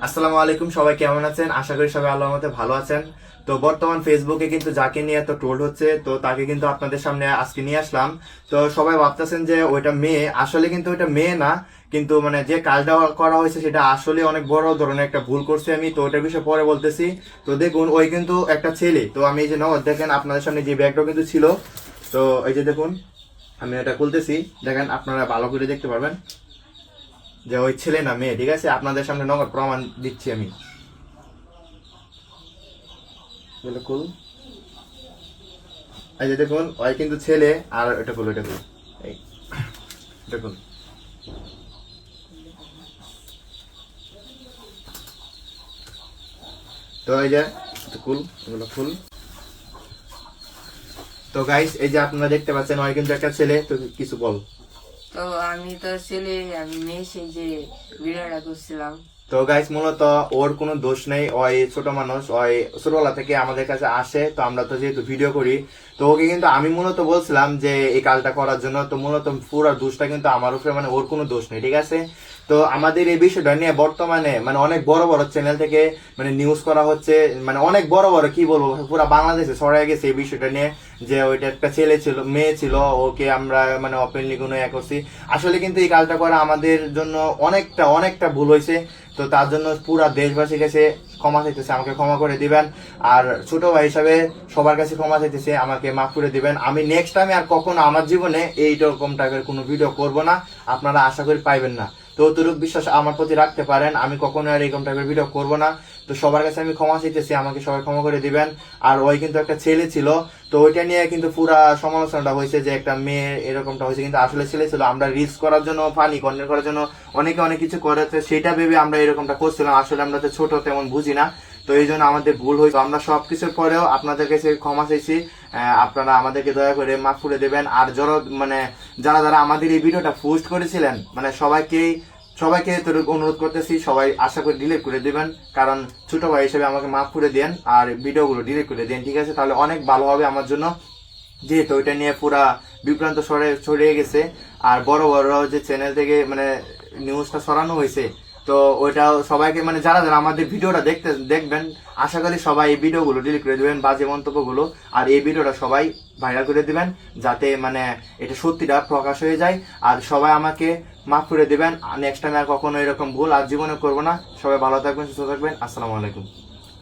আসসালামু আলাইকুম, সবাই কেমন আছেন? আশা করি সবাই আল্লাহর মতে ভালো আছেন। তো বর্তমান ফেসবুকে কিন্তু যাকে নিয়ে এত ট্রোল হচ্ছে, তো তাকে কিন্তু আপনাদের সামনে আজকে নিয়ে আসলাম। তো সবাই ভাবতেছেন যে ওইটা মেয়ে, আসলে কিন্তু ওইটা মেয়ে না। কিন্তু মানে যে কাজটা করা হয়েছে সেটা আসলে অনেক বড় ধরনের একটা ভুল করছি আমি, তো ওইটার বিষয়ে পরে বলতেছি। তো দেখুন, ওই কিন্তু একটা ছেলে। তো আমি এই যে নগদ দেখেন আপনাদের সামনে যে ব্যাগটা কিন্তু ছিল, তো এই যে দেখুন, আমি এটা খুলতেছি, দেখেন আপনারা ভালো করে দেখতে পারবেন যে ওই ছেলে না মেয়ে। ঠিক আছে, আপনাদের সামনে নগদ প্রমাণ দিচ্ছি আমি। বিলকুল, এই যে দেখুন, ওই কিন্তু ছেলে। আর এটা খুলো, এটা খুলো, এই দেখুন। তো এই যে এটা খুল, এগুলো খুল। তো গাইস, এই যে আপনারা দেখতে পাচ্ছেন, ওই কিন্তু একটা ছেলে। তো কিছু বল। তো আমি তো ছেলে, আমি মেয়ে, সেই যে ভিডিওটা করছিলাম। তো গাইস, মূলত ওর কোনো দোষ নেই। ওই ছোট মানুষ, ওই ছোটবেলা থেকে আমাদের কাছে আসে। তো আমরা তো যেহেতু ভিডিও করি, তো ওকে কিন্তু আমি মূলত বলছিলাম যে এই কাজটা করার জন্য। তো মূলত পুরো দোষটা কিন্তু আমার উপরে, মানে ওর কোনো দোষ নেই। ঠিক আছে, তো আমাদের এই বিষয়টা নিয়ে বর্তমানে মানে অনেক বড় বড় চ্যানেল থেকে মানে নিউজ করা হচ্ছে। মানে অনেক বড় বড়, কি বলবো, পুরো বাংলাদেশে ছড়াই গেছে এই বিষয়টা নিয়ে, যে ওইটা একটা ছেলে ছিল, মেয়ে ছিল, ওকে আমরা মানে ওপেনলি কোনো করছি। আসলে কিন্তু এই কাজটা করা আমাদের জন্য অনেকটা অনেকটা ভুল হয়েছে। তো তার জন্য পুরা দেশবাসী কাছে ক্ষমা চাইতেছে, আমাকে ক্ষমা করে দিবেন। আর ছোট ভাই হিসাবে সবার কাছে ক্ষমা চাইতেছে, আমাকে মাফ করে দিবেন। আমি নেক্সট টাইমে আর কখনো আমার জীবনে এইরকম টাইপের কোনো ভিডিও করব না, আপনারা আশা করি পাইবেন না। তো অতটুক বিশ্বাস আমার প্রতি রাখতে পারেন, আমি কখনো আর এরকম টাইপের ভিডিও করব না। তো সবার কাছে আমি ক্ষমা চাইতেছি, আমাকে সবাই ক্ষমা করে দিবেন। আর ওই কিন্তু একটা ছেলে ছিল। তো ওইটা নিয়ে কিন্তু পুরা সমালোচনাটা হয়েছে যে একটা মেয়ে এরকমটা হয়েছে, কিন্তু আসলে ছেলে ছিল। আমরা রিলস করার জন্য, ফানি কন্টেন্ট করার জন্য অনেকে অনেক কিছু করেছে, সেটা ভেবে আমরা এরকমটা করছিলাম। আসলে আমরা তো ছোট, তেমন বুঝি না। তো এই জন্য আমাদের ভুল হয়েছে। আমরা সবকিছুর পরেও আপনাদের কাছে ক্ষমা চাইছি। আপনারা আমাদেরকে দয়া করে মাফ করে দেবেন। আর মানে যারা যারা আমাদের এই ভিডিওটা পোস্ট করেছিলেন, মানে সবাইকে এতটুকু অনুরোধ করতেছি, সবাই আশা করি ডিলিট করে দিবেন। কারণ ছোট ভাই হিসেবে আমাকে মাফ করে দেন, আর ভিডিওগুলো ডিলিট করে দেন। ঠিক আছে, তাহলে অনেক ভালো হবে আমার জন্য। যেহেতু ওইটা নিয়ে পুরা বিভ্রান্ত ছড়িয়ে গেছে, আর বড় বড় যে চ্যানেল থেকে মানে নিউজটা ছড়ানো হয়েছে, তো ওইটা সবাইকে, মানে যারা যারা আমাদের ভিডিওটা দেখবেন, আশা করি সবাই এই ভিডিওগুলো ডিলিট করে দিবেন, বাজে মন্তব্যগুলো। আর এই ভিডিওটা সবাই ভাইরাল করে দিবেন, যাতে মানে এটা সত্যিটা প্রকাশ হয়ে যায়। আর সবাই আমাকে মাফ করে দিবেন। নেক্সট টাইম আর কখনো এরকম ভুল আর জীবনে করবো না। সবাই ভালো থাকবেন, সুস্থ থাকবেন। আসসালামু আলাইকুম।